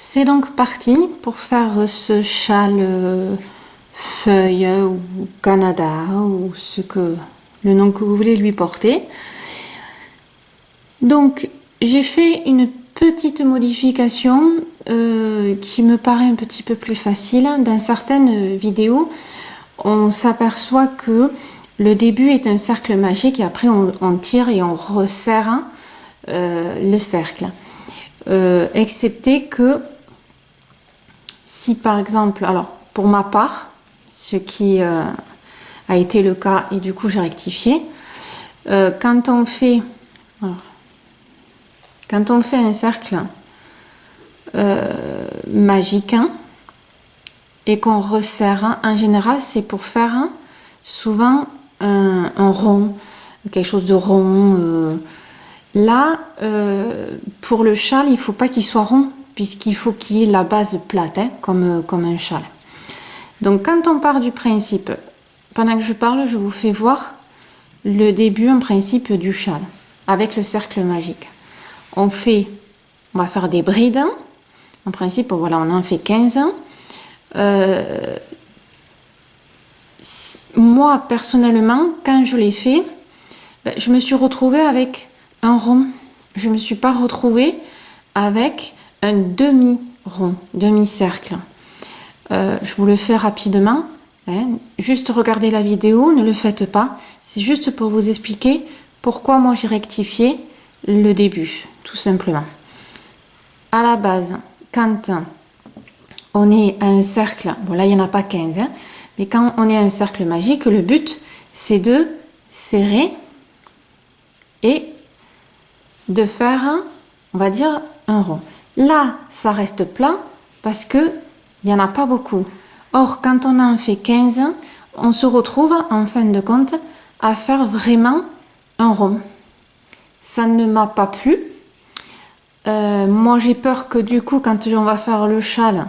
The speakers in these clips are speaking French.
C'est donc parti pour faire ce châle feuille ou Canada ou le nom que vous voulez lui porter. Donc j'ai fait une petite modification qui me paraît un petit peu plus facile. Dans certaines vidéos, on s'aperçoit que le début est un cercle magique et après on tire et on resserre le cercle. Excepté que si par exemple, alors pour ma part, ce qui a été le cas et du coup j'ai rectifié, quand on fait un cercle magique et qu'on resserre, en général c'est pour faire souvent un rond, quelque chose de rond. Là, pour le châle, il ne faut pas qu'il soit rond, puisqu'il faut qu'il ait la base plate, comme un châle. Donc, quand on part du principe, pendant que je parle, je vous fais voir le début, en principe, du châle, avec le cercle magique. On va faire des brides. En principe, voilà, on en fait 15. Moi, personnellement, quand je l'ai fait, je me suis retrouvée avec un rond. Je ne me suis pas retrouvée avec un demi-rond, demi-cercle. Je vous le fais rapidement. Juste regardez la vidéo, ne le faites pas. C'est juste pour vous expliquer pourquoi moi j'ai rectifié le début, tout simplement. À la base, quand on est à un cercle, bon là il n'y en a pas 15, mais quand on est à un cercle magique, le but c'est de serrer et de faire, on va dire, un rond. Là, ça reste plat parce que il n'y en a pas beaucoup. Or, quand on en fait 15, on se retrouve, en fin de compte, à faire vraiment un rond. Ça ne m'a pas plu. Moi, j'ai peur que du coup, quand on va faire le châle,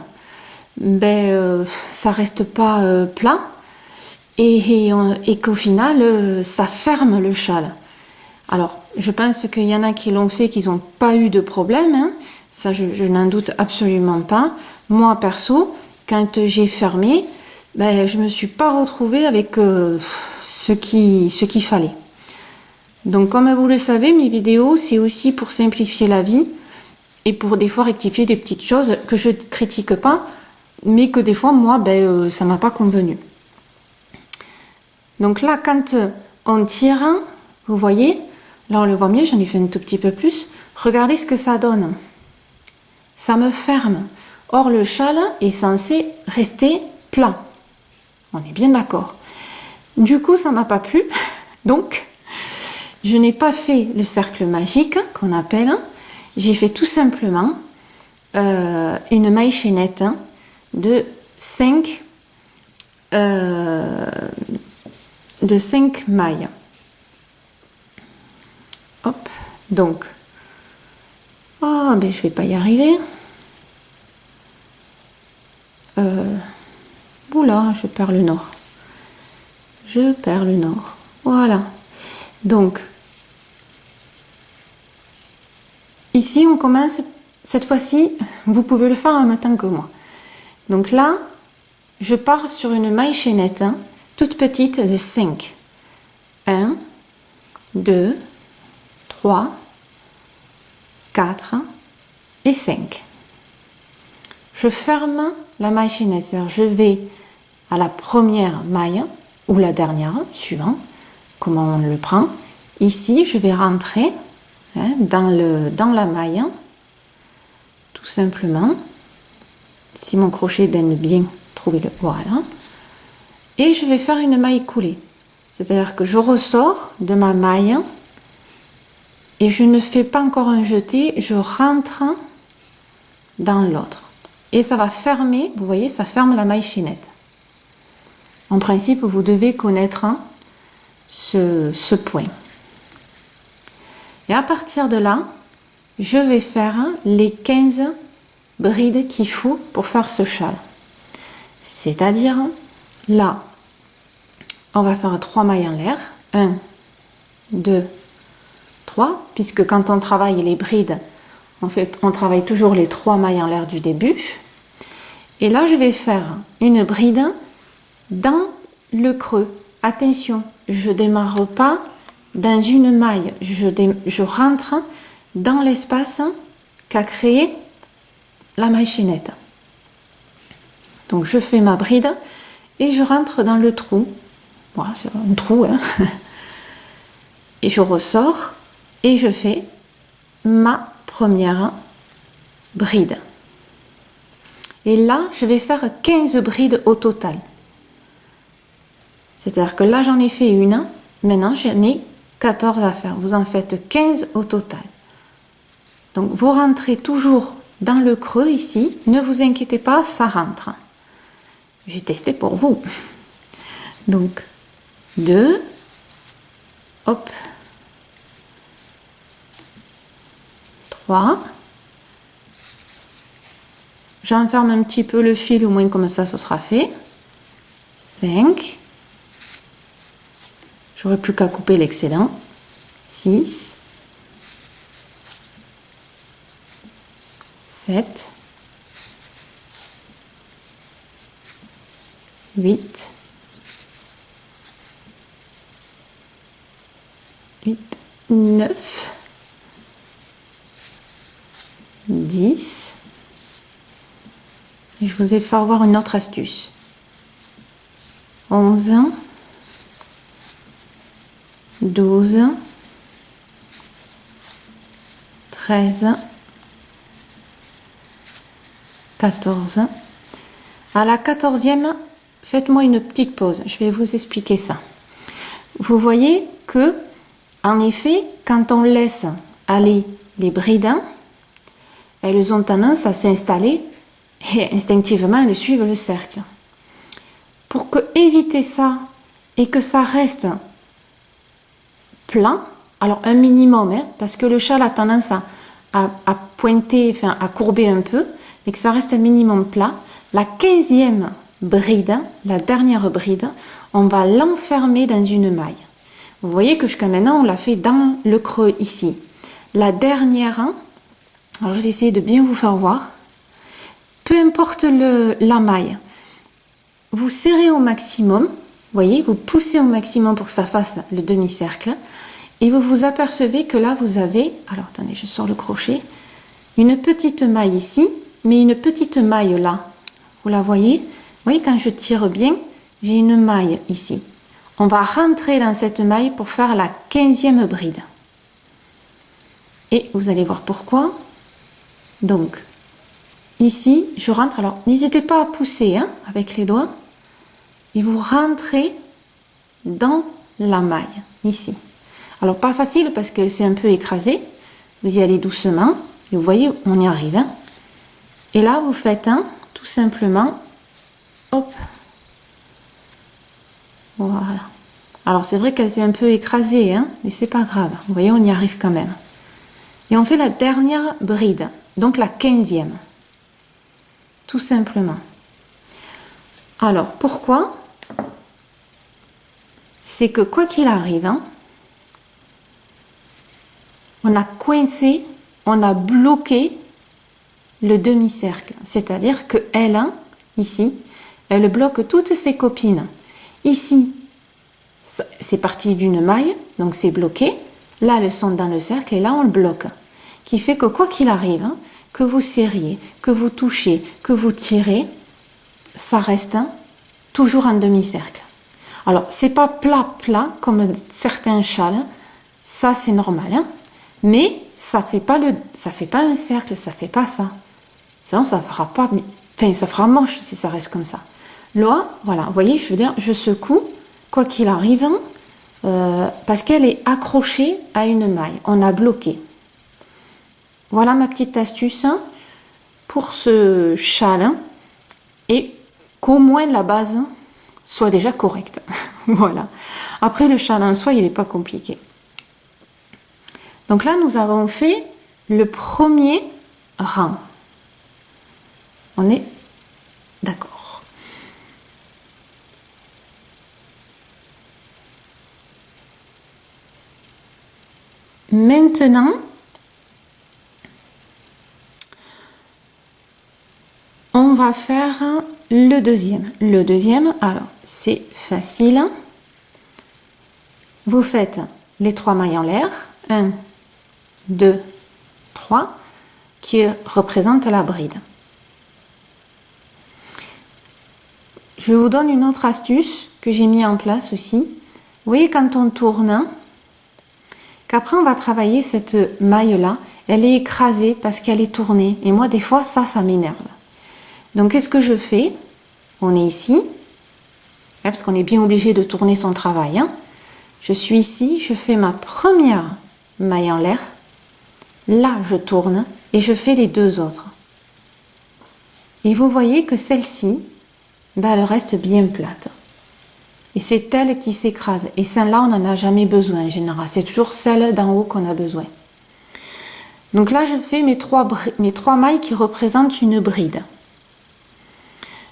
ça reste pas plat et qu'au final, ça ferme le châle. Alors, je pense qu'il y en a qui l'ont fait, qui n'ont pas eu de problème. Ça, je n'en doute absolument pas. Moi, perso, quand j'ai fermé, je ne me suis pas retrouvée avec ce qu'il fallait. Donc, comme vous le savez, mes vidéos, c'est aussi pour simplifier la vie et pour des fois rectifier des petites choses que je ne critique pas, mais que des fois, moi, ça ne m'a pas convenu. Donc là, quand on tire, vous voyez, là on le voit mieux, j'en ai fait un tout petit peu plus. Regardez ce que ça donne. Ça me ferme. Or, le châle est censé rester plat. On est bien d'accord. Du coup, ça ne m'a pas plu. Donc, je n'ai pas fait le cercle magique qu'on appelle. J'ai fait tout simplement une maille chaînette de 5 mailles. Hop, donc, je vais pas y arriver. Oula, je perds le nord. Je perds le nord. Voilà. Donc, ici, on commence, cette fois-ci, vous pouvez le faire en même temps que moi. Donc là, je pars sur une maille chaînette, toute petite de 5. 1, 2, 3, 4 et 5. Je ferme la maille chaînette, c'est-à-dire je vais à la première maille ou la dernière, suivant comment on le prend. Ici, je vais rentrer dans la maille, tout simplement. Si mon crochet donne bien, trouvez-le, voilà. Et je vais faire une maille coulée. C'est-à-dire que je ressors de ma maille et je ne fais pas encore un jeté, je rentre dans l'autre. Et ça va fermer, vous voyez, ça ferme la maille chaînette. En principe, vous devez connaître ce point. Et à partir de là, je vais faire les 15 brides qu'il faut pour faire ce châle. C'est-à-dire, là, on va faire 3 mailles en l'air. 1, 2, 3, puisque quand on travaille les brides, En fait, on travaille toujours les 3 mailles en l'air du début. Et là, je vais faire une bride dans le creux. Attention, je démarre pas dans une maille, je rentre dans l'espace qu'a créé la maille chaînette. Donc je fais ma bride et je rentre dans le trou. Voilà, c'est un trou, hein. Et je ressors et je fais ma première bride. Et là, je vais faire 15 brides au total. C'est-à-dire que là, j'en ai fait une. Maintenant, j'en ai 14 à faire. Vous en faites 15 au total. Donc, vous rentrez toujours dans le creux ici. Ne vous inquiétez pas, ça rentre. J'ai testé pour vous. Donc, 2. Hop. 3. J'enferme un petit peu le fil, au moins comme ça, ce sera fait. 5. J'aurai plus qu'à couper l'excédent. 6. 7. 8. 9. 10. Et je vous ai fait voir une autre astuce. 11. 12. 13. 14. À la 14e, faites-moi une petite pause. Je vais vous expliquer ça. Vous voyez que, en effet, quand on laisse aller les brides, elles ont tendance à s'installer et instinctivement elles suivent le cercle. Pour éviter ça et que ça reste plat, alors un minimum, hein, parce que le châle a tendance à pointer, enfin à courber un peu, mais que ça reste un minimum plat, la 15e bride, la dernière bride, on va l'enfermer dans une maille. Vous voyez que jusqu'à maintenant, on l'a fait dans le creux ici. La dernière, alors je vais essayer de bien vous faire voir. Peu importe la maille, vous serrez au maximum, vous voyez, vous poussez au maximum pour que ça fasse le demi-cercle. Et vous vous apercevez que là, vous avez, alors attendez, je sors le crochet, une petite maille ici, mais une petite maille là. Vous la voyez? Vous voyez, quand je tire bien, j'ai une maille ici. On va rentrer dans cette maille pour faire la 15e bride. Et vous allez voir pourquoi. Donc, ici, je rentre. Alors, n'hésitez pas à pousser hein, avec les doigts. Et vous rentrez dans la maille, ici. Alors, pas facile parce que c'est un peu écrasé. Vous y allez doucement. Et vous voyez, on y arrive. Hein. Et là, vous faites tout simplement, hop. Voilà. Alors, c'est vrai qu'elle s'est un peu écrasée, hein, mais c'est pas grave. Vous voyez, on y arrive quand même. Et on fait la dernière bride, donc la 15e. Tout simplement. Alors, pourquoi? C'est que quoi qu'il arrive, hein, on a coincé, on a bloqué le demi-cercle. C'est-à-dire que elle, ici, elle bloque toutes ses copines. Ici, c'est parti d'une maille, donc c'est bloqué. Là, elles sont dans le cercle et là, on le bloque. Qui fait que quoi qu'il arrive, hein, que vous serriez, que vous touchez, que vous tirez, ça reste toujours en demi-cercle. Alors, c'est pas plat comme certains châles, ça c'est normal, hein, mais ça fait pas un cercle, ça fait pas ça. Sinon, ça fera pas, enfin, ça fera moche si ça reste comme ça. Là, voilà, vous voyez, je veux dire, je secoue, quoi qu'il arrive, hein, parce qu'elle est accrochée à une maille, on a bloqué. Voilà ma petite astuce hein, pour ce châle hein, et qu'au moins la base soit déjà correcte. Voilà. Après, le châle en soi, il n'est pas compliqué. Donc là, nous avons fait le premier rang. On est d'accord. Maintenant, On va faire le deuxième. Le deuxième, alors, c'est facile. Vous faites les 3 mailles en l'air. 1, 2, 3, qui représentent la bride. Je vous donne une autre astuce que j'ai mis en place aussi. Vous voyez, quand on tourne, qu'après on va travailler cette maille-là, elle est écrasée parce qu'elle est tournée. Et moi, des fois, ça m'énerve. Donc, qu'est-ce que je fais? On est ici, parce qu'on est bien obligé de tourner son travail. Je suis ici, je fais ma première maille en l'air. Là, je tourne et je fais les 2 autres. Et vous voyez que celle-ci, elle reste bien plate. Et c'est elle qui s'écrase. Et celle-là, on n'en a jamais besoin en général. C'est toujours celle d'en haut qu'on a besoin. Donc là, je fais mes 3 mailles qui représentent une bride.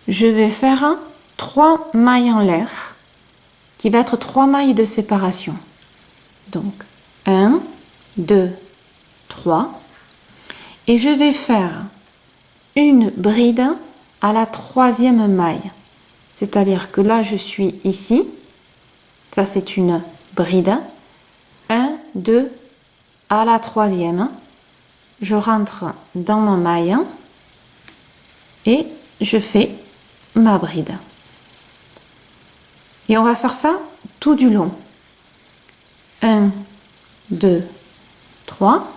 Je vais faire 3 mailles en l'air, qui va être 3 mailles de séparation. Donc, 1, 2, 3. Et je vais faire une bride à la 3e maille. C'est-à-dire que là, je suis ici. Ça, c'est une bride. 1, 2, à la 3e. Je rentre dans ma maille et je fais ma bride. Et on va faire ça tout du long. 1, 2, 3.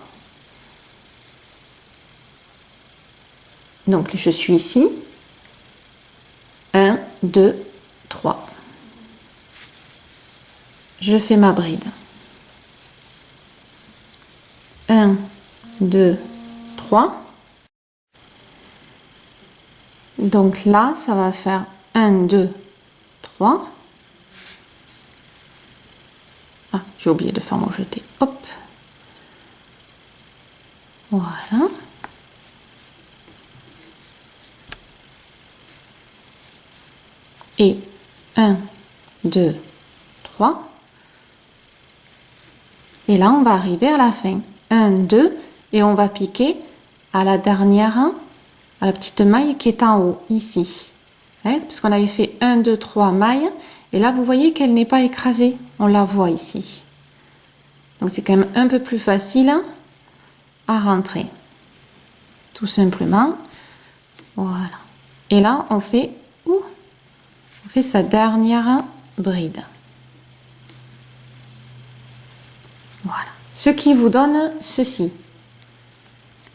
Donc, je suis ici. 1, 2, 3. Je fais ma bride. 1, 2, 3. Donc là, ça va faire 1, 2, 3. Ah, j'ai oublié de faire mon jeté. Hop. Voilà. Et 1, 2, 3. Et là, on va arriver à la fin. 1, 2, et on va piquer à la dernière, à la petite maille qui est en haut, ici. Parce qu'on avait fait 1, 2, 3 mailles. Et là, vous voyez qu'elle n'est pas écrasée. On la voit ici. Donc, c'est quand même un peu plus facile à rentrer. Tout simplement. Voilà. Et là, on fait sa dernière bride. Voilà. Ce qui vous donne ceci.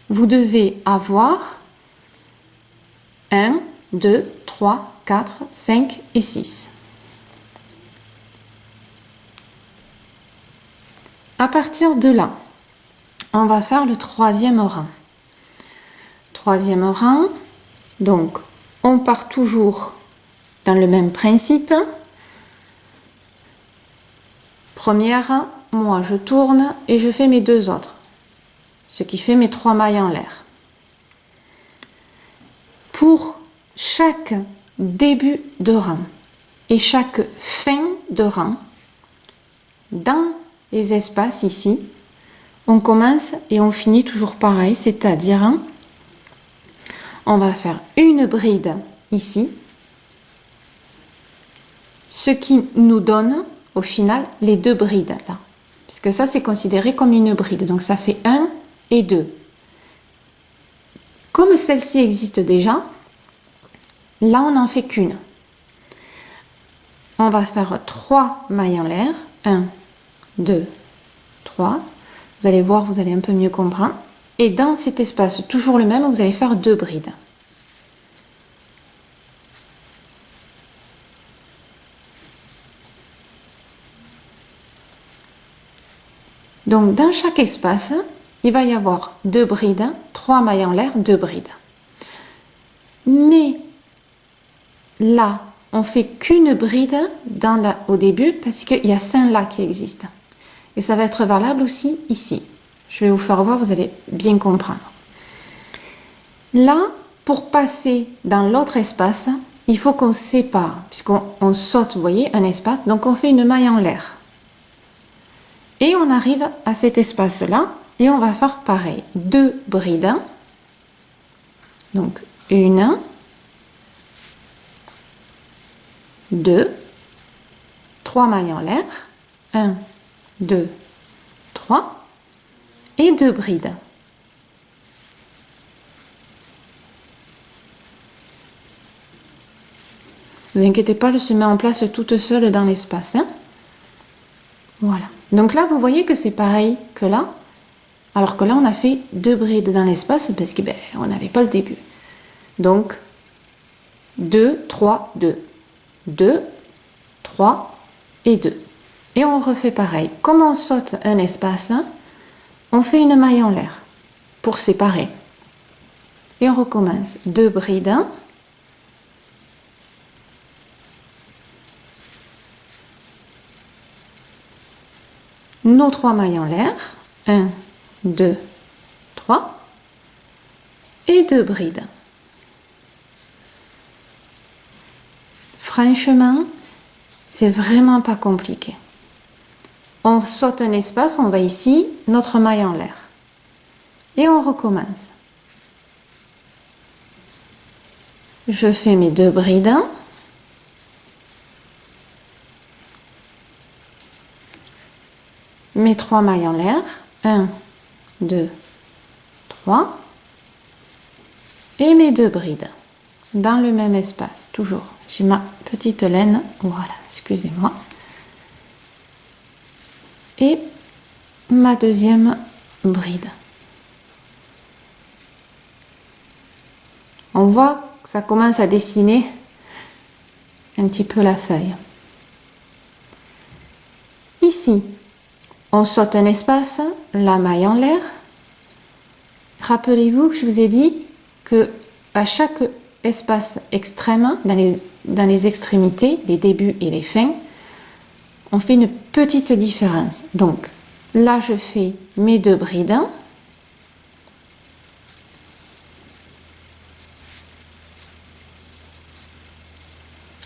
Vous devez avoir 1, 2, 3, 4, 5 et 6. À partir de là, on va faire le 3e rang. 3e rang, donc on part toujours dans le même principe. Première, moi je tourne et je fais mes 2 autres, ce qui fait mes 3 mailles en l'air. Pour chaque début de rang et chaque fin de rang, dans les espaces ici, on commence et on finit toujours pareil, c'est-à-dire on va faire une bride ici, ce qui nous donne au final les 2 brides là, puisque ça c'est considéré comme une bride, donc ça fait 1 et 2. Comme celle-ci existe déjà, là on n'en fait qu'une. On va faire 3 mailles en l'air, 1, 2, 3. Vous allez voir, vous allez un peu mieux comprendre. Et dans cet espace, toujours le même, vous allez faire 2 brides. Donc, dans chaque espace, il va y avoir 2 brides, 3 mailles en l'air, 2 brides. Mais là, on fait qu'une bride au début parce qu'il y a celle-là qui existe. Et ça va être valable aussi ici. Je vais vous faire voir, vous allez bien comprendre. Là, pour passer dans l'autre espace, il faut qu'on sépare, puisqu'on saute, vous voyez, un espace. Donc, on fait une maille en l'air. Et on arrive à cet espace-là, et on va faire pareil. 2 brides. Donc, 1, 2, 3 mailles en l'air, 1, 2, 3 et 2 brides. Ne vous inquiétez pas, elle se met en place toute seule dans l'espace. Hein? Voilà. Donc là, vous voyez que c'est pareil que là, alors que là, on a fait 2 brides dans l'espace parce qu'on n'avait pas le début. Donc, 2, 3, 2. 2, 3 et 2. Et on refait pareil. Comme on saute un espace, on fait une maille en l'air pour séparer. Et on recommence. 2 brides. Nos 3 mailles en l'air. 1, 2, 3. Et 2 brides. Franchement, c'est vraiment pas compliqué. On saute un espace, on va ici, notre maille en l'air. Et on recommence. Je fais mes 2 brides. Mes 3 mailles en l'air. 1, 2, 3. Et mes 2 brides. Dans le même espace, toujours. J'ai ma petite laine, voilà, excusez-moi. Et ma deuxième bride. On voit que ça commence à dessiner un petit peu la feuille. Ici, on saute un espace, la maille en l'air. Rappelez-vous que je vous ai dit que à chaque espace extrême, dans les extrémités, les débuts et les fins, on fait une petite différence. Donc là, je fais mes 2 brides.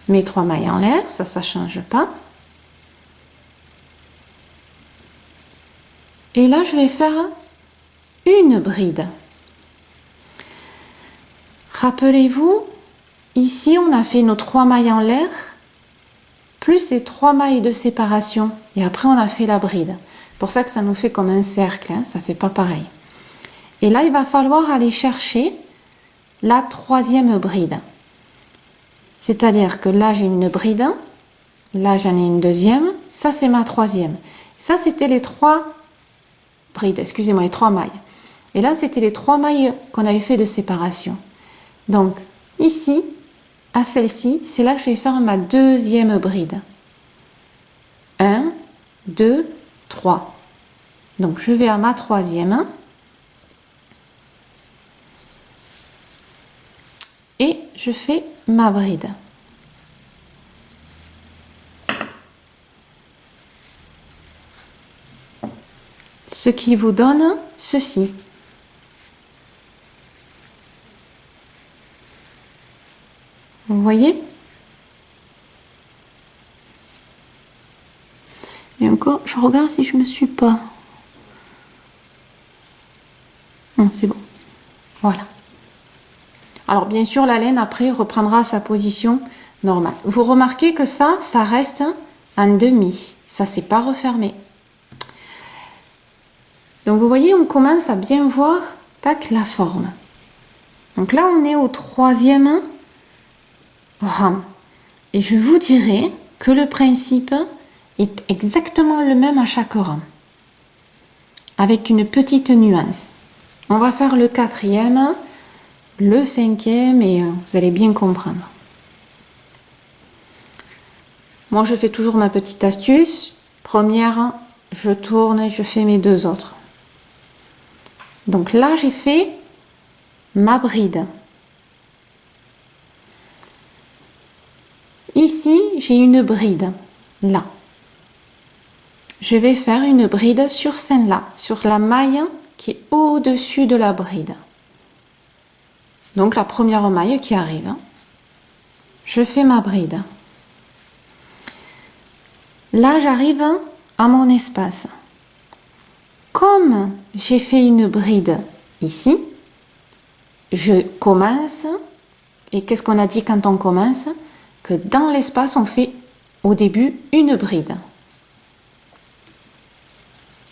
Mes 3 mailles en l'air, ça ne change pas. Et là, je vais faire une bride. Rappelez-vous, ici, on a fait nos 3 mailles en l'air, plus les 3 mailles de séparation. Et après, on a fait la bride. C'est pour ça que ça nous fait comme un cercle, hein, ça ne fait pas pareil. Et là, il va falloir aller chercher la 3e bride. C'est-à-dire que là, j'ai une bride, là, j'en ai une deuxième, ça, c'est ma 3e. Ça, c'était les 3 brides, excusez-moi, les 3 mailles. Et là, c'était les 3 mailles qu'on avait fait de séparation. Donc, ici, à celle-ci, c'est là que je vais faire ma 2e bride. 1, 2, 3. Donc, je vais à ma 3e. Et je fais ma bride. Ce qui vous donne ceci. Vous voyez? Et encore, je regarde si je me suis pas. Non, c'est bon. Voilà. Alors bien sûr, la laine après reprendra sa position normale. Vous remarquez que ça reste en demi. Ça c'est pas refermé. Donc vous voyez, on commence à bien voir, tac, la forme. Donc là, on est au 3e rang. Et je vous dirai que le principe est exactement le même à chaque rang. Avec une petite nuance. On va faire le 4e, le 5e et vous allez bien comprendre. Moi, je fais toujours ma petite astuce. Première, je tourne et je fais mes 2 autres. Donc là, j'ai fait ma bride. Ici, j'ai une bride, là. Je vais faire une bride sur celle-là, sur la maille qui est au-dessus de la bride. Donc la première maille qui arrive. Je fais ma bride. Là, j'arrive à mon espace. Comme j'ai fait une bride ici, je commence, et qu'est-ce qu'on a dit quand on commence? que dans l'espace, on fait au début une bride.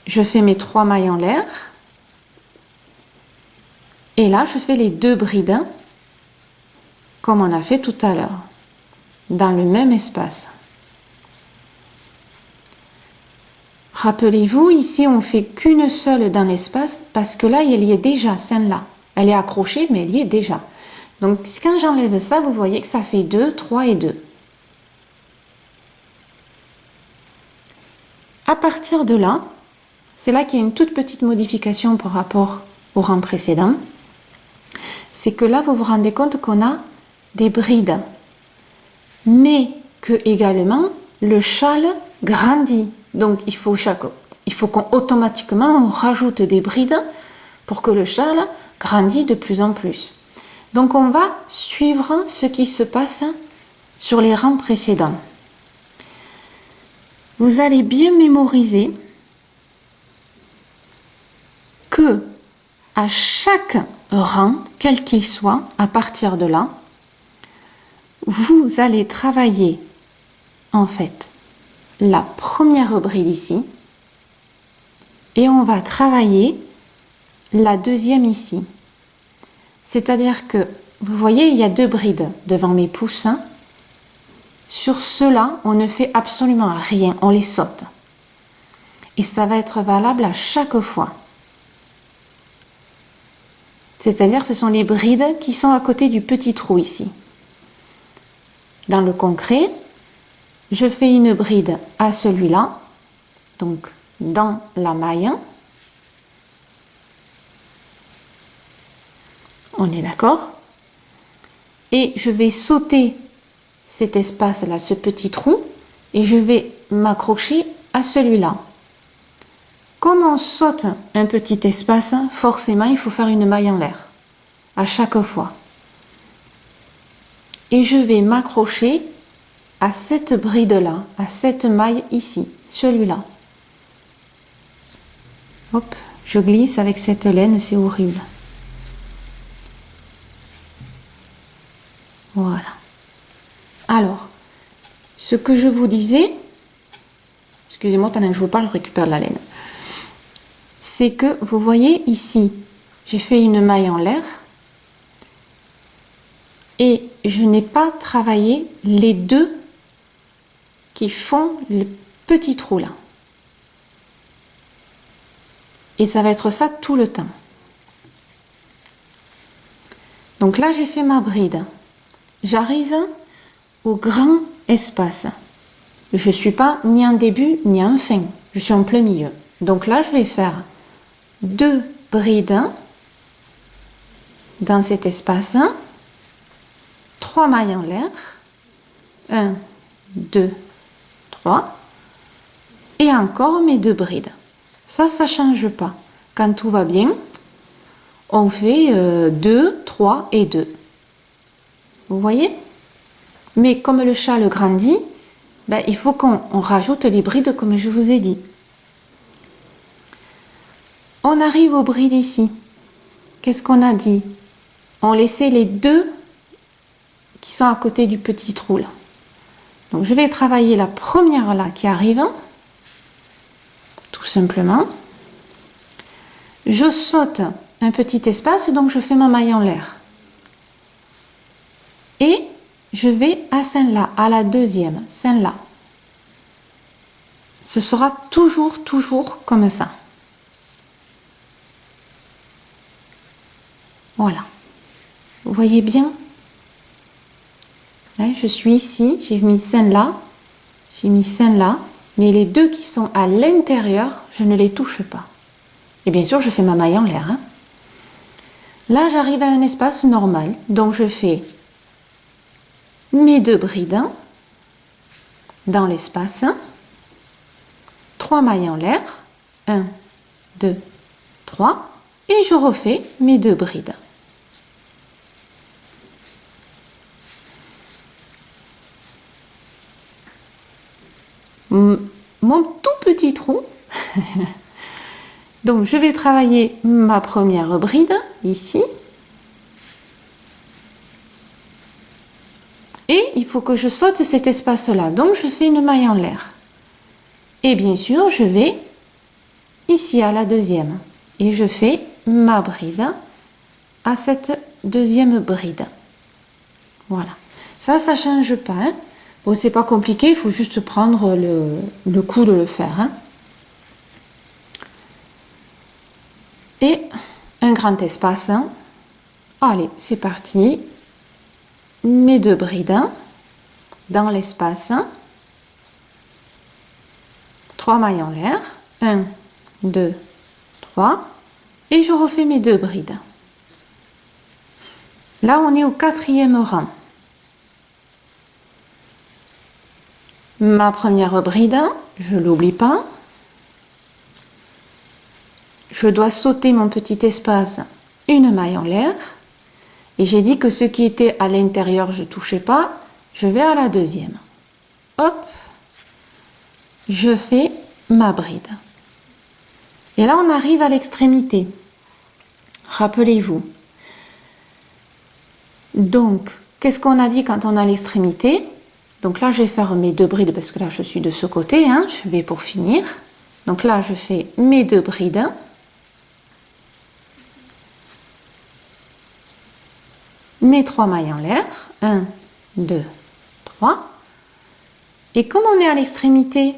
Je fais mes 3 mailles en l'air. Et là, je fais les 2 brides comme on a fait tout à l'heure, dans le même espace. Rappelez-vous, ici, on fait qu'une seule dans l'espace parce que là, elle y est déjà, celle-là. Elle est accrochée, mais elle y est déjà. Donc, quand j'enlève ça, vous voyez que ça fait 2, 3 et 2. À partir de là, c'est là qu'il y a une toute petite modification par rapport au rang précédent. C'est que là, vous vous rendez compte qu'on a des brides, mais que également le châle grandit. Donc, il faut qu'on automatiquement rajoute des brides pour que le châle grandisse de plus en plus. Donc, on va suivre ce qui se passe sur les rangs précédents. Vous allez bien mémoriser que à chaque rang, quel qu'il soit, à partir de là, vous allez travailler en fait la première bride ici et on va travailler la deuxième ici. C'est-à-dire que, vous voyez, il y a 2 brides devant mes pouces. Sur ceux-là, on ne fait absolument rien, on les saute. Et ça va être valable à chaque fois. C'est-à-dire que ce sont les brides qui sont à côté du petit trou ici. Dans le concret, je fais une bride à celui-là, donc dans la maille. On est d'accord? Et je vais sauter cet espace-là, ce petit trou, et je vais m'accrocher à celui-là. Comme on saute un petit espace, forcément, il faut faire une maille en l'air, à chaque fois. Et je vais m'accrocher à cette bride-là, à cette maille ici, celui-là. Hop, je glisse avec cette laine, c'est horrible. Voilà. Alors, ce que je vous disais, excusez-moi, pendant que je vous parle, je récupère la laine. C'est que, vous voyez ici, j'ai fait une maille en l'air et je n'ai pas travaillé les 2 qui font le petit trou là. Et ça va être ça tout le temps. Donc là, j'ai fait ma bride. J'arrive au grand espace. Je ne suis pas ni en début ni en fin. Je suis en plein milieu. Donc là, je vais faire 2 brides dans cet espace. 3 mailles en l'air. 1, 2, 3. Et encore mes 2 brides. Ça ne change pas. Quand tout va bien, on fait 2, 3 et 2. Vous voyez? Mais comme le châle grandit, ben, il faut qu'on rajoute les brides comme je vous ai dit. On arrive aux brides ici. Qu'est-ce qu'on a dit? On laissait les 2 qui sont à côté du petit trou là. Donc je vais travailler la première là qui arrive. Tout simplement. Je saute un petit espace, donc je fais ma maille en l'air. Et je vais à celle-là, à la deuxième, celle-là. Ce sera toujours comme ça. Voilà. Vous voyez bien? Là, je suis ici, j'ai mis celle-là, j'ai mis celle-là, mais les 2 qui sont à l'intérieur, je ne les touche pas. Et bien sûr, je fais ma maille en l'air. Hein. Là, j'arrive à un espace normal, donc je fais mes 2 brides dans l'espace, 3 mailles en l'air, 1, 2, 3, et je refais mes 2 brides. Mon tout petit trou, donc je vais travailler ma première bride ici. Et il faut que je saute cet espace-là. Donc, je fais une maille en l'air. Et bien sûr, je vais ici à la deuxième. Et je fais ma bride à cette deuxième bride. Voilà. Ça ne change pas. Hein. Bon, c'est pas compliqué, il faut juste prendre le coup de le faire. Hein. Et un grand espace. Hein. Allez, c'est parti. Mes 2 brides dans l'espace. 3 mailles en l'air. 1, 2, 3. Et je refais mes 2 brides. Là, on est au 4e rang. Ma première bride, je ne l'oublie pas. Je dois sauter mon petit espace, une maille en l'air. Et j'ai dit que ce qui était à l'intérieur, je ne touchais pas. Je vais à la deuxième. Hop, je fais ma bride. Et là, on arrive à l'extrémité. Rappelez-vous. Donc, qu'est-ce qu'on a dit quand on a l'extrémité? Donc là, je vais faire mes 2 brides parce que là, je suis de ce côté. Hein, je vais pour finir. Donc là, je fais mes 2 brides. Mes 3 mailles en l'air. 1, 2, 3. Et comme on est à l'extrémité,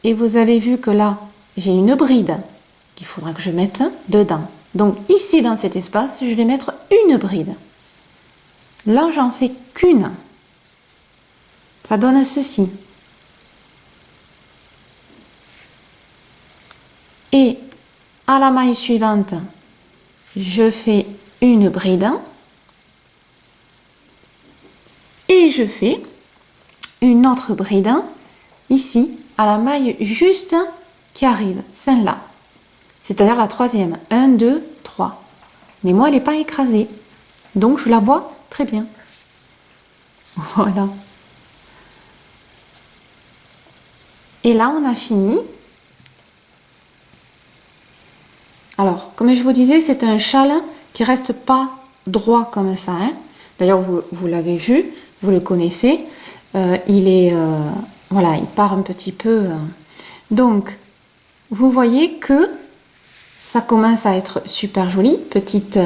et vous avez vu que là, j'ai une bride qu'il faudra que je mette dedans. Donc ici, dans cet espace, je vais mettre une bride. Là, j'en fais qu'une. Ça donne ceci. Et à la maille suivante, je fais une bride. Et je fais une autre bride ici, à la maille juste qui arrive, celle-là. C'est-à-dire la 3e. 1, 2, 3. Mais moi, elle n'est pas écrasée. Donc, je la vois très bien. Voilà. Et là, on a fini. Alors, comme je vous disais, c'est un châle qui reste pas droit comme ça. Hein. D'ailleurs, vous l'avez vu, vous le connaissez. Il est, voilà, il part un petit peu. Donc, vous voyez que ça commence à être super joli. Petite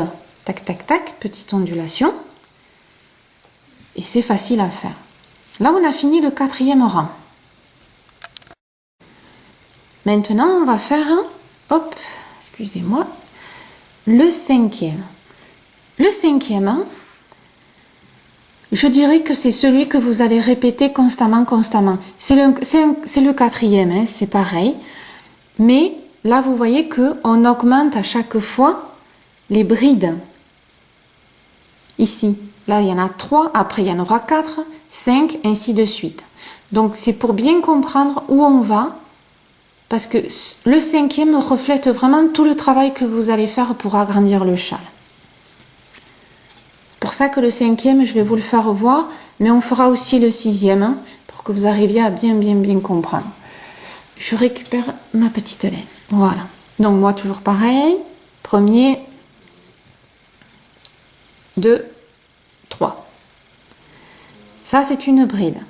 tac, tac, tac, petite ondulation. Et c'est facile à faire. Là, on a fini le 4e rang. Maintenant, on va faire hop, excusez-moi, le 5e. Le 5e, je dirais que c'est celui que vous allez répéter constamment. C'est le 4e, hein, c'est pareil. Mais là, vous voyez qu'on augmente à chaque fois les brides. Ici, là, il y en a 3, après il y en aura 4, 5, ainsi de suite. Donc, c'est pour bien comprendre où on va. Parce que le 5e reflète vraiment tout le travail que vous allez faire pour agrandir le châle. C'est pour ça que le 5e, je vais vous le faire voir, mais on fera aussi le 6e hein, pour que vous arriviez à bien comprendre. Je récupère ma petite laine. Voilà. Donc moi, toujours pareil. 1er, 2, 3. Ça, c'est une bride.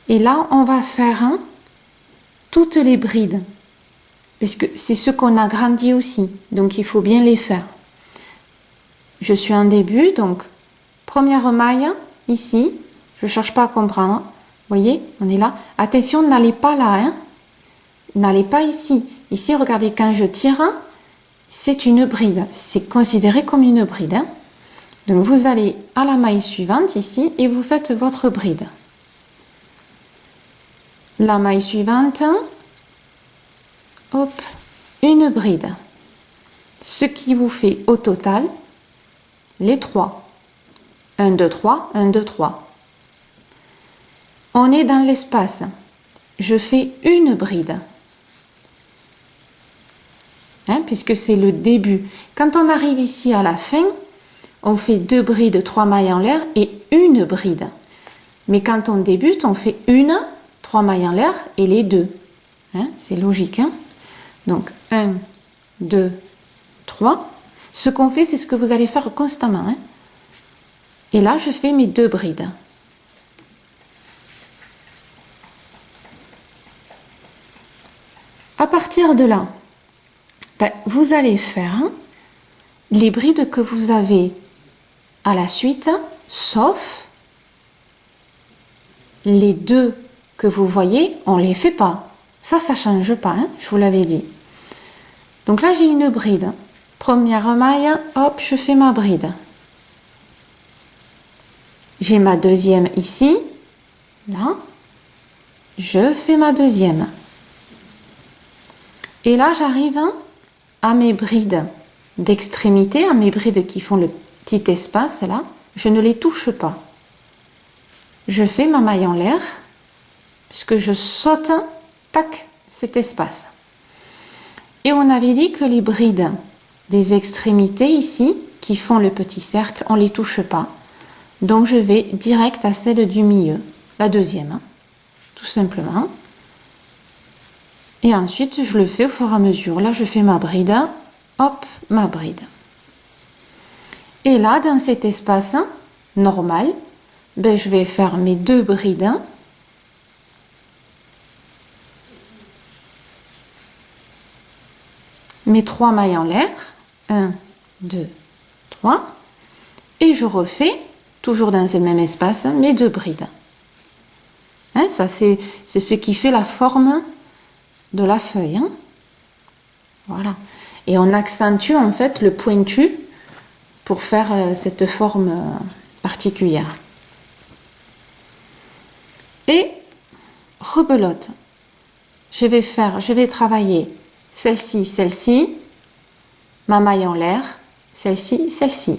Et là, on va faire toutes les brides, parce que c'est ce qu'on a grandi aussi, donc il faut bien les faire. Je suis en début, donc première maille ici, je ne cherche pas à comprendre, vous voyez, on est là. Attention, n'allez pas là, hein. N'allez pas ici. Ici, regardez, quand je tire, c'est une bride, c'est considéré comme une bride. Hein. Donc vous allez à la maille suivante ici et vous faites votre bride. La maille suivante, hop, une bride. Ce qui vous fait au total les 3. 1, 2, 3, 1, 2, 3. On est dans l'espace. Je fais une bride. Hein, puisque c'est le début. Quand on arrive ici à la fin, on fait 2 brides, 3 mailles en l'air et une bride. Mais quand on débute, on fait 3 mailles en l'air et les 2. Hein, c'est logique. Hein. Donc 1, 2, 3. Ce qu'on fait, c'est ce que vous allez faire constamment. Hein. Et là, je fais mes 2 brides. À partir de là, vous allez faire les brides que vous avez à la suite, sauf les 2 que vous voyez, on ne les fait pas. Ça ne change pas, hein, je vous l'avais dit. Donc là, j'ai une bride. Première maille, hop, je fais ma bride. J'ai ma deuxième ici, là. Je fais ma deuxième. Et là, j'arrive à mes brides d'extrémité, à mes brides qui font le petit espace, là. Je ne les touche pas. Je fais ma maille en l'air, puisque je saute, tac, cet espace. Et on avait dit que les brides des extrémités ici, qui font le petit cercle, on ne les touche pas. Donc je vais direct à celle du milieu, la deuxième, tout simplement. Et ensuite, je le fais au fur et à mesure. Là, je fais ma bride, hop, ma bride. Et là, dans cet espace normal, je vais faire mes 2 brides. Mes 3 mailles en l'air. 1, 2, 3. Et je refais, toujours dans ce même espace, mes 2 brides. Hein, ça, c'est ce qui fait la forme de la feuille. Hein. Voilà. Et on accentue en fait le pointu pour faire cette forme particulière. Et rebelote. Je vais travailler celle-ci, celle-ci, ma maille en l'air, celle-ci, celle-ci.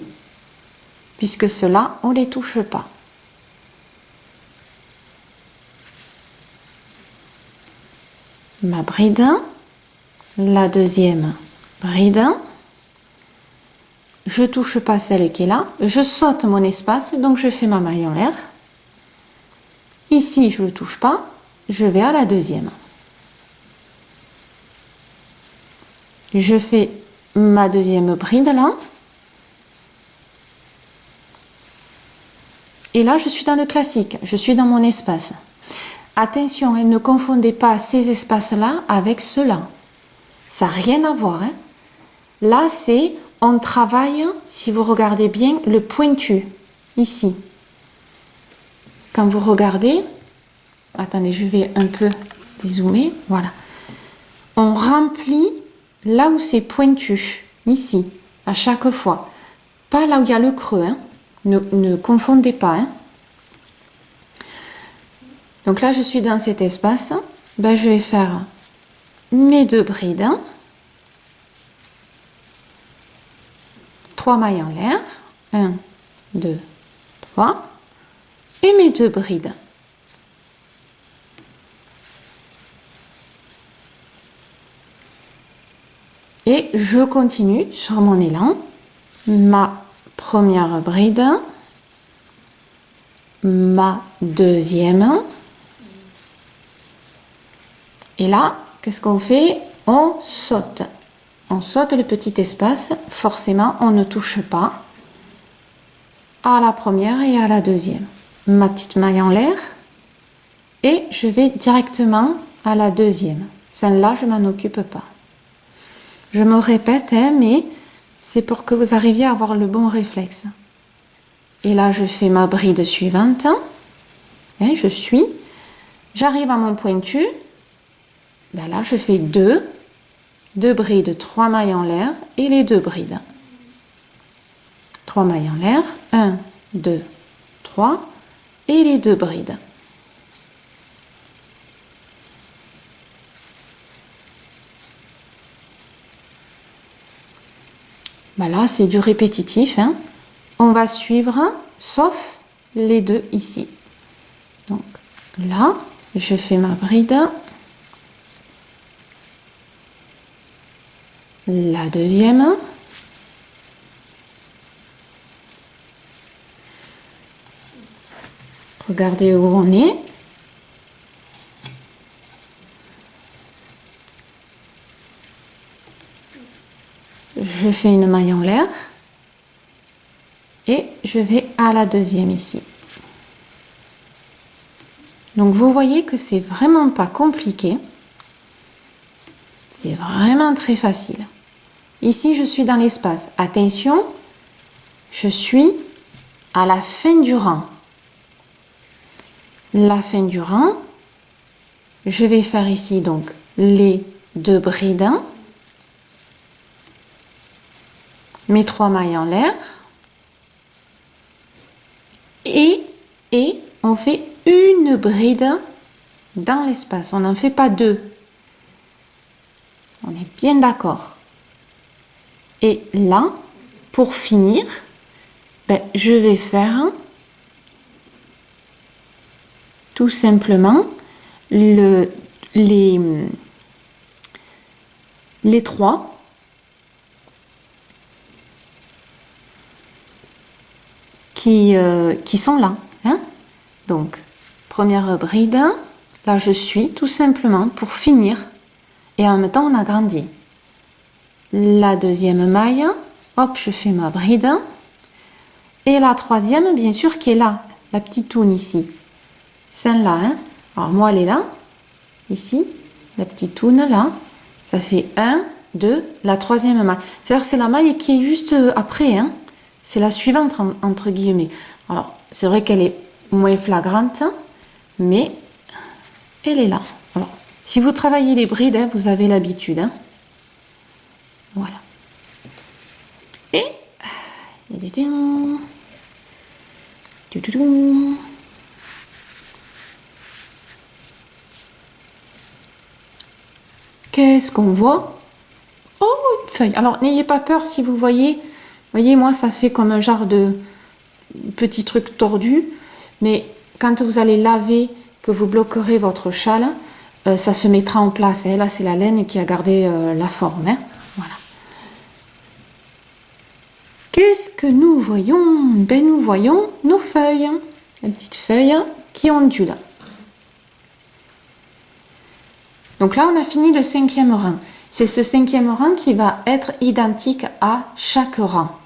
Puisque ceux-là, on ne les touche pas. Ma bride, la deuxième bride. Je ne touche pas celle qui est là. Je saute mon espace, donc je fais ma maille en l'air. Ici, je ne le touche pas. Je vais à la deuxième. Je fais ma deuxième bride là. Et là, je suis dans le classique. Je suis dans mon espace. Attention, ne confondez pas ces espaces-là avec ceux-là. Ça n'a rien à voir. Hein. Là, on travaille, si vous regardez bien, le pointu, ici. Quand vous regardez, attendez, je vais un peu dézoomer, voilà. On remplit là où c'est pointu, ici, à chaque fois. Pas là où il y a le creux, hein. Ne confondez pas. Hein. Donc là, je suis dans cet espace. Je vais faire mes 2 brides. 3 mailles en l'air. 1, 2, 3. Et mes 2 brides. Et je continue sur mon élan. Ma première bride. Ma deuxième. Et là, qu'est-ce qu'on fait? On saute. On saute le petit espace. Forcément, on ne touche pas à la première et à la deuxième. Ma petite maille en l'air. Et je vais directement à la deuxième. Celle-là, je ne m'en occupe pas. Je me répète, hein, mais c'est pour que vous arriviez à avoir le bon réflexe. Et là, je fais ma bride suivante. Hein, je suis. J'arrive à mon pointu. Là, je fais 2 brides, 3 mailles en l'air et les 2 brides. 3 mailles en l'air, 1, 2, 3 et les 2 brides. Là, c'est du répétitif. Hein. On va suivre, sauf les 2 ici. Donc là, je fais ma bride. La deuxième. Regardez où on est. Je fais une maille en l'air. Et je vais à la deuxième ici. Donc vous voyez que c'est vraiment pas compliqué. C'est vraiment très facile. Ici, je suis dans l'espace. Attention, je suis à la fin du rang. La fin du rang, je vais faire ici donc les 2 brides, mes 3 mailles en l'air et on fait une bride dans l'espace. On n'en fait pas 2. On est bien d'accord. Et là, pour finir, je vais faire tout simplement les 3 qui sont là. Hein? Donc, première bride, là je suis tout simplement pour finir et en même temps on agrandit. La deuxième maille, hop, je fais ma bride. Et la troisième, bien sûr, qui est là, la petite toune ici. Celle-là, hein. Alors moi, elle est là, ici, la petite toune là. Ça fait 1, 2, la troisième maille. C'est-à-dire c'est la maille qui est juste après, hein. C'est la suivante, entre guillemets. Alors, c'est vrai qu'elle est moins flagrante, mais elle est là. Alors, si vous travaillez les brides, hein, vous avez l'habitude, hein. Voilà. Et qu'est-ce qu'on voit? Oh, une feuille. Alors, n'ayez pas peur si vous voyez. Voyez, moi, ça fait comme un genre de petit truc tordu. Mais quand vous allez laver, que vous bloquerez votre châle, ça se mettra en place. Et là, c'est la laine qui a gardé la forme. Hein. Voilà. Qu'est-ce que nous voyons? Ben, nous voyons nos feuilles. Les petites feuilles qui ondulent. Donc là, on a fini le 5e rang. C'est ce 5e rang qui va être identique à chaque rang.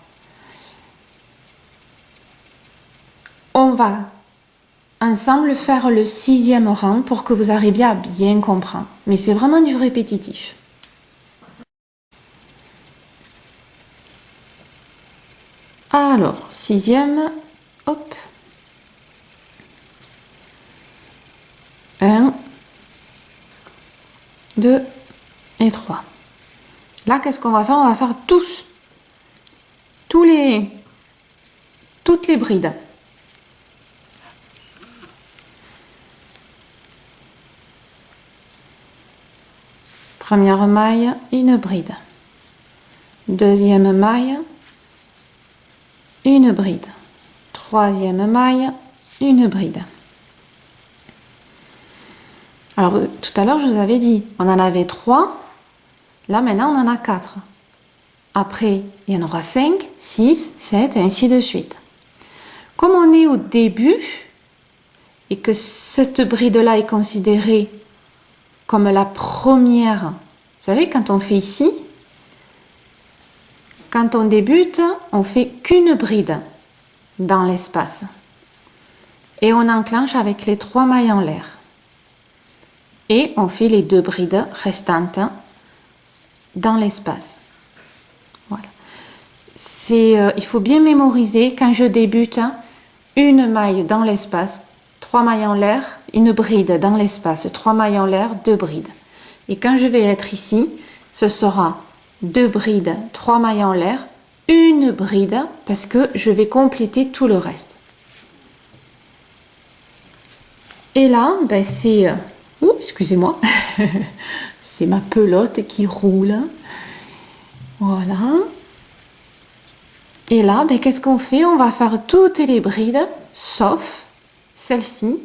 On va ensemble faire le 6e rang pour que vous arriviez à bien comprendre. Mais c'est vraiment du répétitif. Alors, 6e, hop. 1, 2 et 3. Là, qu'est-ce qu'on va faire? On va faire toutes les brides. Première maille, une bride. Deuxième maille, une bride. Troisième maille, une bride. Alors, tout à l'heure, je vous avais dit, on en avait 3. Là, maintenant, on en a 4. Après, il y en aura 5, 6, 7, et ainsi de suite. Comme on est au début, et que cette bride-là est considérée comme la première, vous savez, quand on fait ici, quand on débute, on fait qu'une bride dans l'espace. Et on enclenche avec les 3 mailles en l'air. Et on fait les 2 brides restantes dans l'espace. Voilà. Il faut bien mémoriser, quand je débute, une maille dans l'espace, 3 mailles en l'air, une bride dans l'espace, 3 mailles en l'air, 2 brides. Et quand je vais être ici, ce sera 2 brides, 3 mailles en l'air, une bride, parce que je vais compléter tout le reste. Et là, ben c'est... Ouh, excusez-moi, c'est ma pelote qui roule. Voilà. Et là, ben, qu'est-ce qu'on fait? On va faire toutes les brides, sauf celle-ci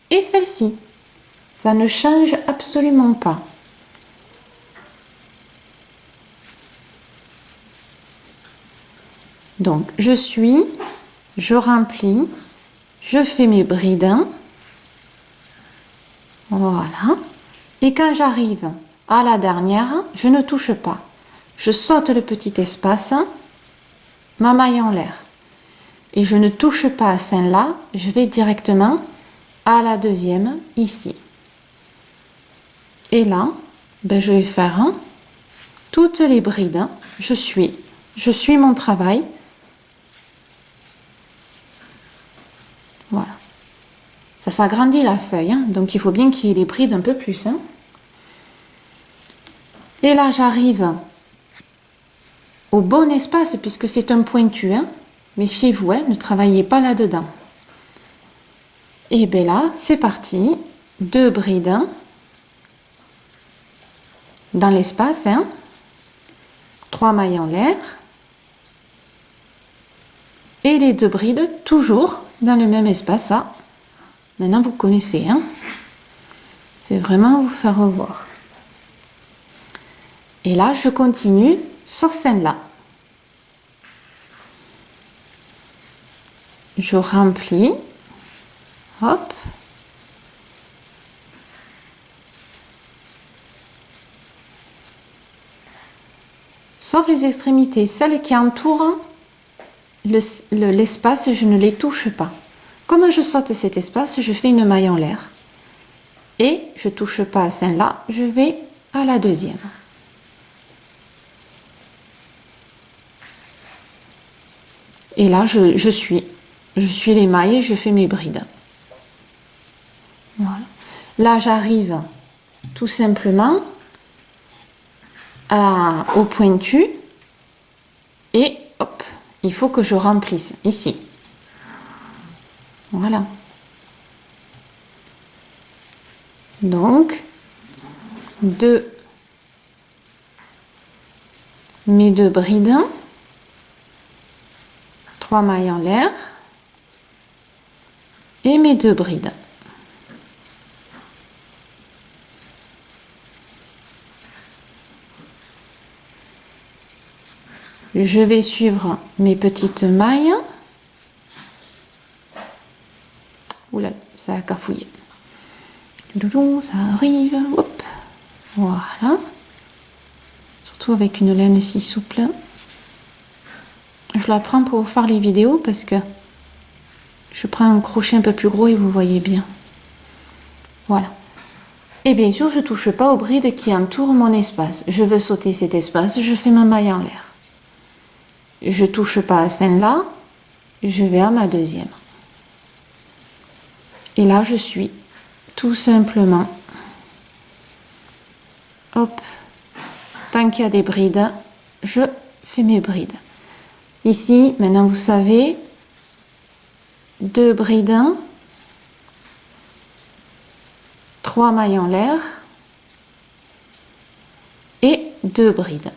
et celle-ci. Ça ne change absolument pas. Donc, je remplis, je fais mes brides. Voilà. Et quand j'arrive à la dernière, je ne touche pas. Je saute le petit espace, ma maille en l'air. Et je ne touche pas à celle-là, je vais directement à la deuxième ici. Et là, ben, je vais faire toutes les brides. Je suis mon travail. Voilà. Ça s'agrandit la feuille, hein, donc il faut bien qu'il y ait les brides un peu plus. Hein. Et là, j'arrive au bon espace puisque c'est un pointu. Hein. Méfiez-vous, hein, ne travaillez pas là-dedans. Et bien là, c'est parti. 2 brides dans l'espace. Hein. 3 mailles en l'air. Et les 2 brides toujours dans le même espace. Ça, maintenant vous connaissez. Hein. C'est vraiment vous faire revoir. Et là, je continue sur celle-là. Je remplis. Hop. Sauf les extrémités. Celles qui entourent l'espace, je ne les touche pas. Comme je saute cet espace, je fais une maille en l'air. Et je ne touche pas à celle-là, je vais à la deuxième. Et là, je suis les mailles et je fais mes brides. Voilà. Là, j'arrive tout simplement au pointu et hop, il faut que je remplisse ici. Voilà. Donc, mes 2 brides, 3 mailles en l'air et mes 2 brides. Je vais suivre mes petites mailles. Oula, ça a cafouillé. Ça arrive. Hop. Voilà. Surtout avec une laine si souple. Je la prends pour faire les vidéos parce que je prends un crochet un peu plus gros et vous voyez bien. Voilà. Et bien sûr, je ne touche pas aux brides qui entourent mon espace. Je veux sauter cet espace, je fais ma maille en l'air. Je ne touche pas à celle-là, je vais à ma deuxième. Et là, je suis tout simplement, hop, tant qu'il y a des brides, je fais mes brides. Ici, maintenant vous savez, 2 brides, 3 mailles en l'air et 2 brides.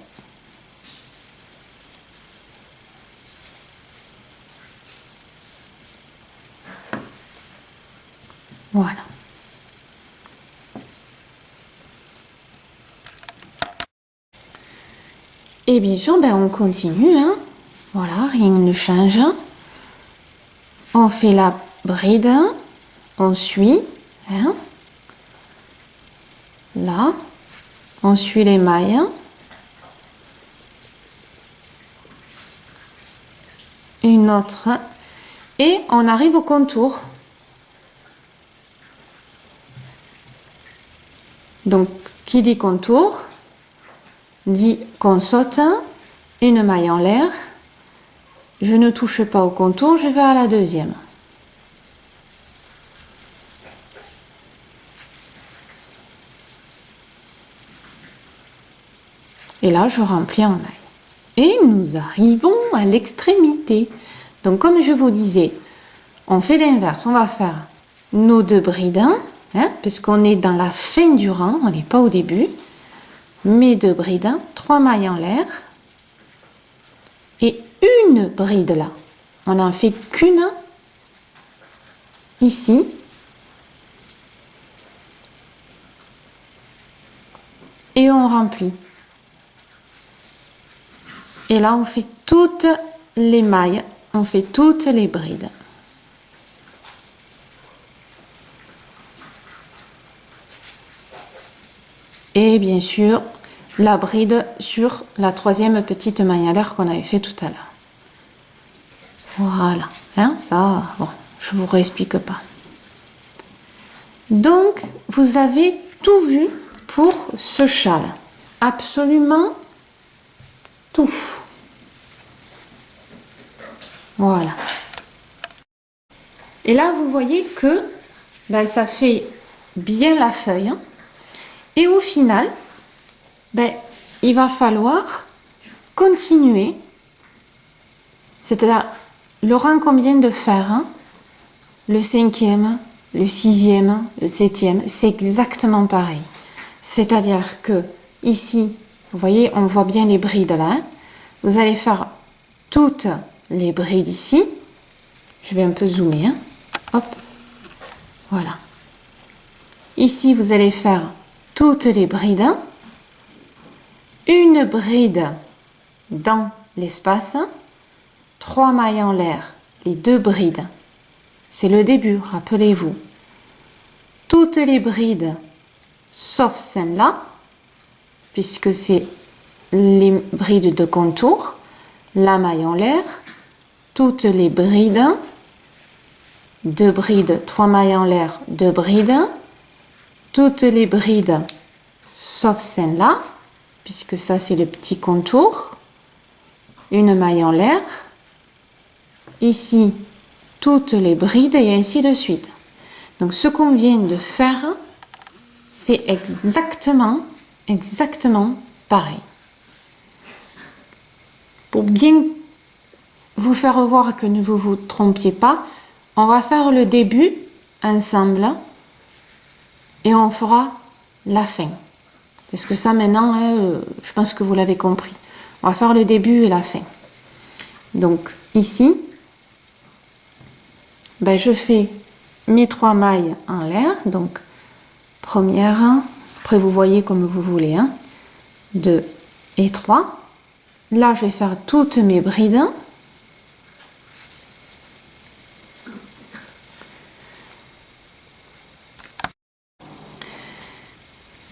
Voilà. Et bien sûr, ben on continue. Hein. Voilà, rien ne change. On fait la bride, on suit. Hein. Là, on suit les mailles. Une autre. Et on arrive au contour. Donc, qui dit contour, dit qu'on saute une maille en l'air. Je ne touche pas au contour, je vais à la deuxième. Et là, je remplis en maille. Et nous arrivons à l'extrémité. Donc, comme je vous disais, on fait l'inverse. On va faire nos 2 brides, hein, puisqu'on est dans la fin du rang, on n'est pas au début. Mes 2 brides, 3 mailles en l'air et une bride là. On n'en fait qu'une ici. Et on remplit. Et là, on fait toutes les mailles, on fait toutes les brides. Et bien sûr, la bride sur la 3e petite maille à l'air qu'on avait fait tout à l'heure. Voilà, hein, ça, bon, je vous réexplique pas. Donc, vous avez tout vu pour ce châle. Absolument tout. Voilà. Et là, vous voyez que ben, ça fait bien la feuille. Hein. Et au final, ben, il va falloir continuer. C'est-à-dire, le rang qu'on vient de faire, hein, le 5e, le 6e, le 7e, c'est exactement pareil. C'est-à-dire que ici, vous voyez, on voit bien les brides là. Hein. Vous allez faire toutes les brides ici. Je vais un peu zoomer. Hein. Hop. Voilà. Ici, vous allez faire toutes les brides. Une bride dans l'espace. 3 mailles en l'air. Les 2 brides. C'est le début, rappelez-vous. Toutes les brides, sauf celle-là, puisque c'est les brides de contour, la maille en l'air, toutes les brides, 2 brides, 3 mailles en l'air, 2 brides, toutes les brides, sauf celle-là, puisque ça c'est le petit contour, une maille en l'air, ici, toutes les brides et ainsi de suite. Donc ce qu'on vient de faire, c'est exactement pareil. Pour bien vous faire voir que ne vous trompiez pas, on va faire le début ensemble et on fera la fin. Parce que ça maintenant, je pense que vous l'avez compris. On va faire le début et la fin. Donc ici, ben, je fais mes 3 mailles en l'air, donc première, après vous voyez comme vous voulez, 2 et 3. Là, je vais faire toutes mes brides.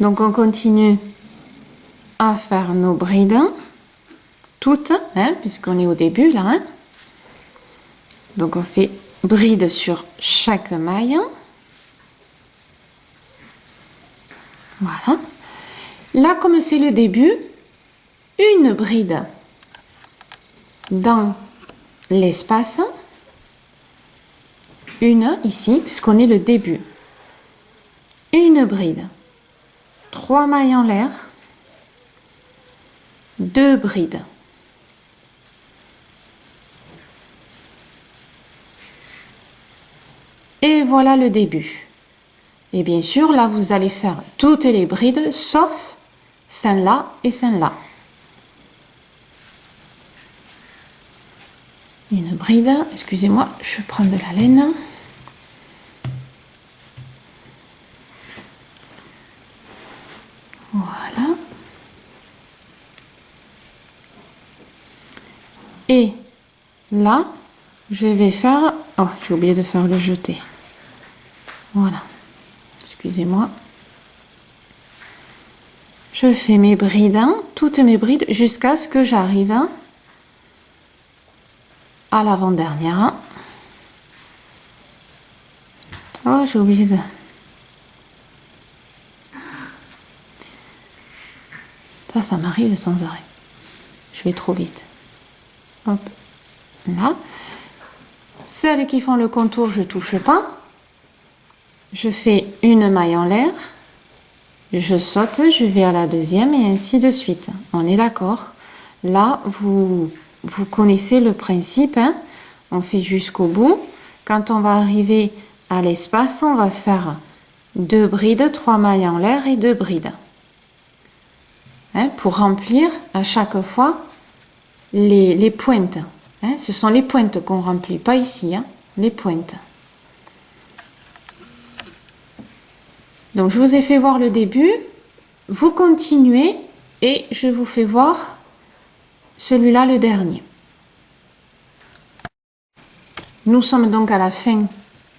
Donc on continue à faire nos brides, toutes, puisqu'on est au début là. Donc on fait bride sur chaque maille. Voilà. Là, comme c'est le début, une bride dans l'espace. Une ici, puisqu'on est le début. Une bride. 3 mailles en l'air. 2 brides. Et voilà le début. Et bien sûr, là, vous allez faire toutes les brides, sauf celle-là et celle-là. Une bride, excusez-moi, je prends de la laine. Voilà. Et là, je vais faire... Oh, j'ai oublié de faire le jeté. Voilà. Excusez-moi. Je fais mes brides, toutes mes brides, jusqu'à ce que j'arrive à l'avant-dernière. Oh, j'ai oublié de... Ça m'arrive sans arrêt. Je vais trop vite. Hop, là. Celles qui font le contour, je touche pas. Je fais une maille en l'air. Je saute, je vais à la deuxième et ainsi de suite. On est d'accord? Là, vous connaissez le principe. On fait jusqu'au bout. Quand on va arriver à l'espace, on va faire 2 brides, 3 mailles en l'air et 2 brides. Pour remplir à chaque fois les pointes. Ce sont les pointes qu'on remplit, pas ici, les pointes. Donc je vous ai fait voir le début, vous continuez et je vous fais voir celui-là, le dernier. Nous sommes donc à la fin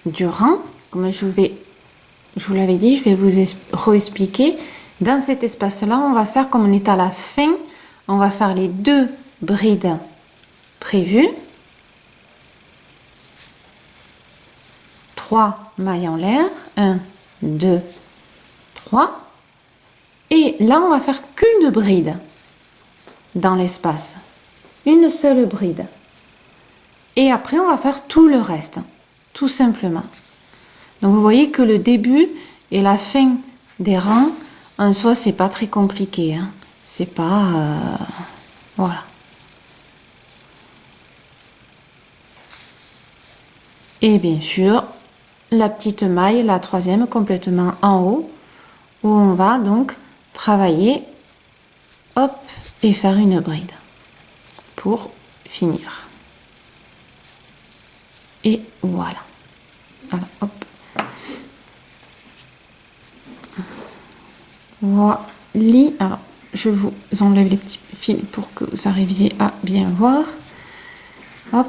du rang. Comme je vous l'avais dit, je vais vous réexpliquer. Dans cet espace-là, on va faire comme on est à la fin, on va faire les 2 brides prévues. 3 mailles en l'air, 1, 2, 3, et là on va faire qu'une bride dans l'espace, une seule bride, et après on va faire tout le reste, tout simplement. Donc vous voyez que le début et la fin des rangs, en soi c'est pas très compliqué, hein. C'est pas... voilà. Et bien sûr, la petite maille, la troisième, complètement en haut, où on va donc travailler, hop, et faire une bride pour finir. Et voilà. Alors, hop. Voilà. Alors, je vous enlève les petits fils pour que vous arriviez à bien voir. Hop.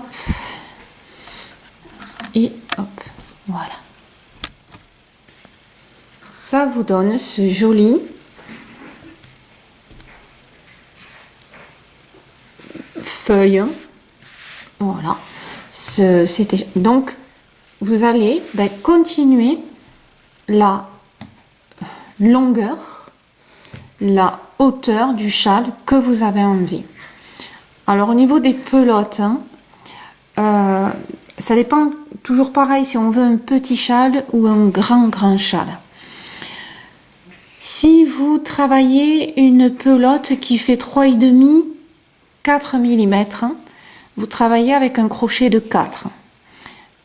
Et hop, voilà. Ça vous donne ce joli feuille. Voilà. C'était donc vous allez continuer la longueur, la hauteur du châle que vous avez envie. Alors au niveau des pelotes, ça dépend toujours pareil si on veut un petit châle ou un grand châle. Si vous travaillez une pelote qui fait 3,5 4 mm, vous travaillez avec un crochet de 4.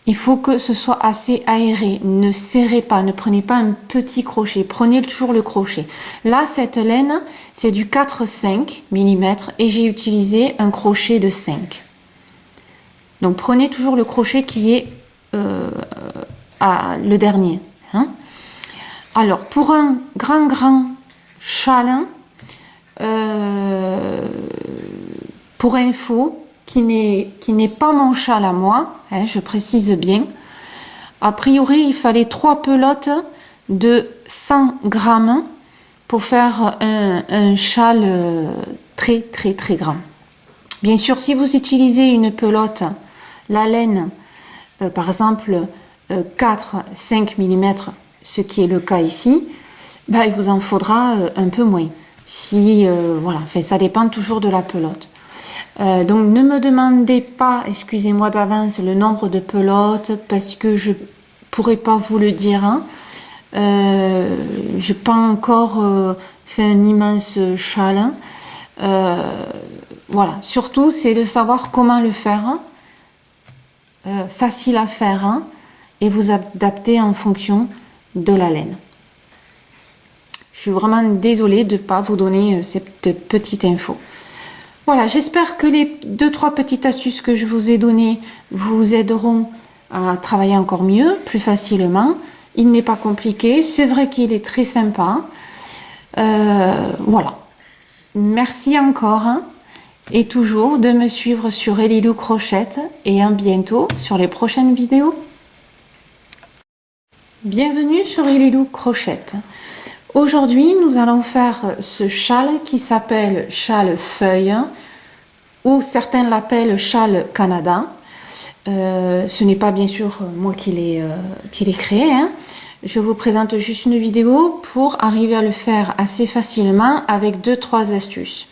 Il faut que ce soit assez aéré. Ne serrez pas, ne prenez pas un petit crochet. Prenez toujours le crochet. Là, cette laine, c'est du 4,5 mm et j'ai utilisé un crochet de 5. Donc, prenez toujours le crochet qui est le dernier. Hein. Alors, pour un grand châle, pour info, qui n'est pas mon châle à moi, hein, je précise bien. A priori, il fallait 3 pelotes de 100 grammes pour faire un châle très grand. Bien sûr, si vous utilisez une pelote, la laine, par exemple 4-5 mm, ce qui est le cas ici, il vous en faudra un peu moins. Si, voilà, enfin, ça dépend toujours de la pelote. Donc ne me demandez pas, excusez-moi d'avance, le nombre de pelotes parce que je pourrais pas vous le dire. Hein. J'ai pas encore fait un immense châle. Voilà, surtout c'est de savoir comment le faire. Facile à faire, hein, et vous adapter en fonction de la laine. Je suis vraiment désolée de ne pas vous donner cette petite info. Voilà, j'espère que les 2-3 petites astuces que je vous ai données vous aideront à travailler encore mieux, plus facilement. Il n'est pas compliqué, c'est vrai qu'il est très sympa. Voilà. Merci encore, hein, et toujours de me suivre sur Elilou Crochette et à bientôt sur les prochaines vidéos. Bienvenue sur Elilou Crochette. Aujourd'hui, nous allons faire ce châle qui s'appelle châle feuille ou certains l'appellent châle Canada. Ce n'est pas bien sûr moi qui l'ai créé. Hein. Je vous présente juste une vidéo pour arriver à le faire assez facilement avec 2-3 astuces.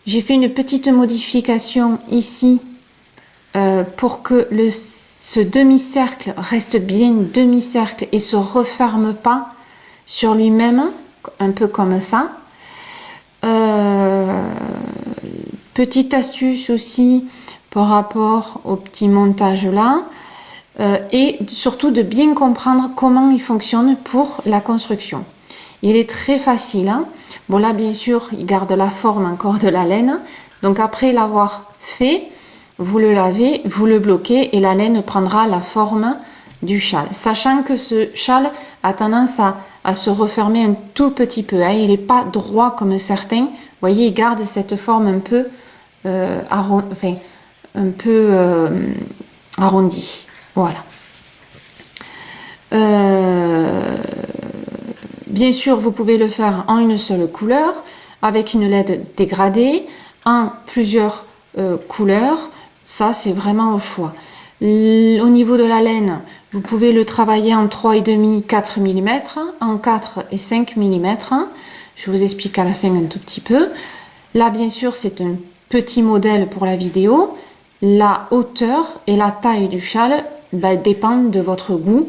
J'ai fait une petite modification ici pour que ce demi-cercle reste bien demi-cercle et se referme pas sur lui-même, un peu comme ça. Petite astuce aussi par rapport au petit montage là, et surtout de bien comprendre comment il fonctionne pour la construction. Il est très facile. Hein. Bon là bien sûr il garde la forme encore de la laine, donc après l'avoir fait, vous le lavez, vous le bloquez et la laine prendra la forme du châle. Sachant que ce châle a tendance à se refermer un tout petit peu. Hein. Il n'est pas droit comme certains. Vous voyez, il garde cette forme un peu arrondie. Voilà. Bien sûr, vous pouvez le faire en une seule couleur, avec une LED dégradée, en plusieurs couleurs. Ça, c'est vraiment au choix. Au niveau de la laine, vous pouvez le travailler en 3,5, 4 mm, en 4 et 5 mm. Je vous explique à la fin un tout petit peu. Là, bien sûr, c'est un petit modèle pour la vidéo. La hauteur et la taille du châle dépendent de votre goût,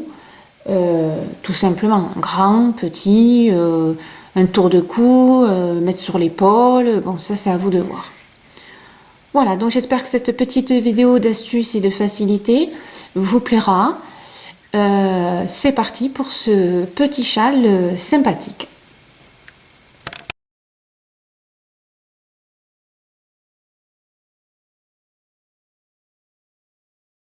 tout simplement. Grand, petit, un tour de cou, mettre sur l'épaule. Bon, ça, c'est à vous de voir. Voilà, donc j'espère que cette petite vidéo d'astuce et de facilité vous plaira. C'est parti pour ce petit châle sympathique.